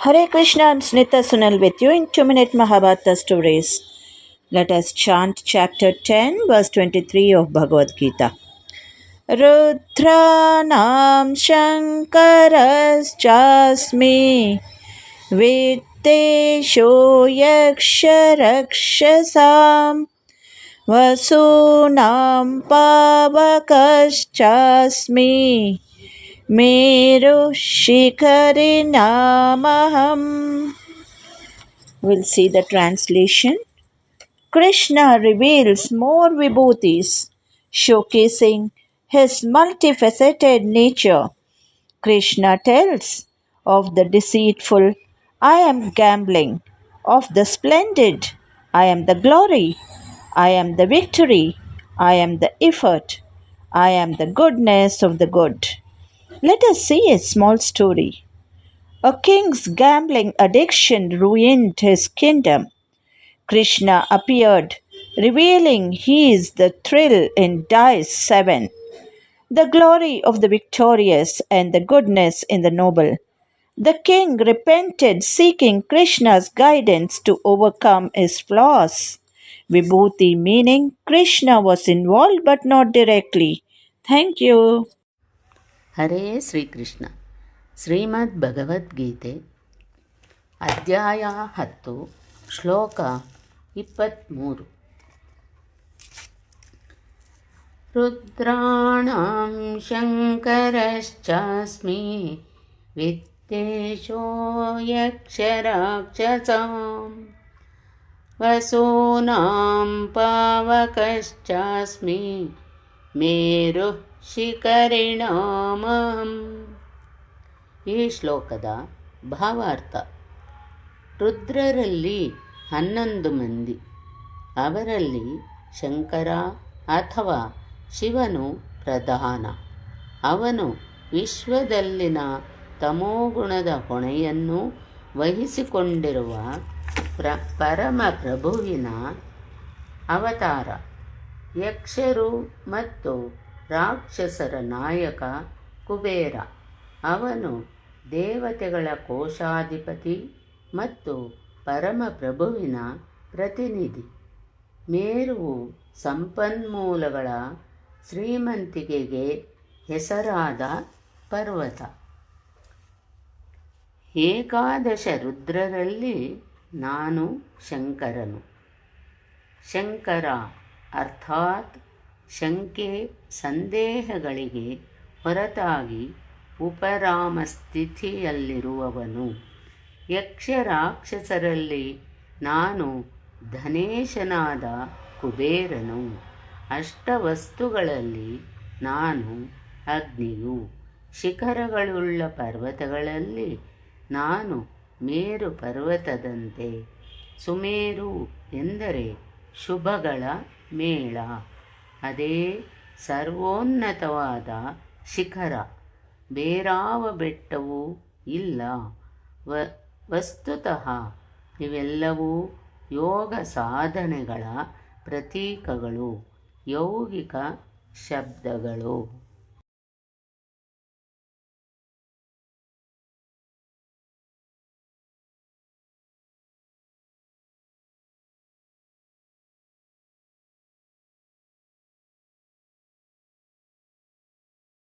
Hare Krishna, I'm Snita Sunal with you in 2-minute Mahabharata stories. Let us chant chapter 10, verse 23 of Bhagavad Gita. Rudranam Shankarasjasmi Vittesho Yaksharakshasam Vasunam Pavakaschasmi Meru Shikarinamaham. We'll see the translation. Krishna reveals more vibhutis, showcasing his multifaceted nature. Krishna tells of the deceitful, I am gambling, of the splendid, I am the glory, I am the victory, I am the effort, I am the goodness of the good. Let us see a small story. A king's gambling addiction ruined his kingdom. Krishna appeared, revealing he is the thrill in dice 7, the glory of the victorious and the goodness in the noble. The king repented, seeking Krishna's guidance to overcome his flaws. Vibhuti meaning Krishna was involved but not directly. Thank you. ಹರೇ ಶ್ರೀಕೃಷ್ಣ. ಶ್ರೀಮದ್ ಭಗವದ್ಗೀತೆ ಅಧ್ಯಾಯ 10 ಶ್ಲೋಕ 23. ರುದ್ರಾಣಾಂ ಶಂಕರಶ್ಚಾಸ್ಮಿ ವಿತ್ತೇಶೋ ಯಕ್ಷರಾಕ್ಷಸಾಂ ವಸೂನಾಂ ಪಾವಕಶ್ಚಾಸ್ಮಿ ಮೇರು ಶಿಖರಿಣಾಮಹಂ. ಈ ಶ್ಲೋಕದ ಭಾವಾರ್ಥ: ರುದ್ರರಲ್ಲಿ 11 ಮಂದಿ, ಅವರಲ್ಲಿ ಶಂಕರ ಅಥವಾ ಶಿವನು ಪ್ರಧಾನ. ಅವನು ವಿಶ್ವದಲ್ಲಿನ ತಮೋಗುಣದ ಹೊಣೆಯನ್ನು ವಹಿಸಿಕೊಂಡಿರುವ ಪರಮಪ್ರಭುವಿನ ಅವತಾರ. ಯಕ್ಷರು ಮತ್ತು ರಾಕ್ಷಸರ ನಾಯಕ ಕುಬೇರ. ಅವನು ದೇವತೆಗಳ ಕೋಶಾಧಿಪತಿ ಮತ್ತು ಪರಮಪ್ರಭುವಿನ ಪ್ರತಿನಿಧಿ. ಮೇರುವು ಸಂಪನ್ಮೂಲಗಳ ಶ್ರೀಮಂತಿಕೆಗೆ ಹೆಸರಾದ ಪರ್ವತ. ಏಕಾದಶ ರುದ್ರರಲ್ಲಿ ನಾನು ಶಂಕರನು. ಶಂಕರ ಅರ್ಥಾತ್ ಶಂಕೆ ಸಂದೇಹಗಳಿಗೆ ಹೊರತಾಗಿ ಉಪರಾಮ ಸ್ಥಿತಿಯಲ್ಲಿರುವವನು. ಯಕ್ಷರಾಕ್ಷಸರಲ್ಲಿ ನಾನು ಧನೇಶನಾದ ಕುಬೇರನು. ಅಷ್ಟವಸ್ತುಗಳಲ್ಲಿ ನಾನು ಅಗ್ನಿಯು. ಶಿಖರಗಳುಳ್ಳ ಪರ್ವತಗಳಲ್ಲಿ ನಾನು ಮೇರು ಪರ್ವತದಂತೆ. ಸುಮೇರು ಎಂದರೆ ಶುಭಗಳ ಮೇಳ. ಅದೇ ಸರ್ವೋನ್ನತವಾದ ಶಿಖರ. ಬೇರಾವ ಬೆಟ್ಟವೂ ಇಲ್ಲ. ವಸ್ತುತಃ ಇವೆಲ್ಲವೂ ಯೋಗ ಸಾಧನೆಗಳ ಪ್ರತೀಕಗಳು, ಯೌಗಿಕ ಶಬ್ದಗಳು.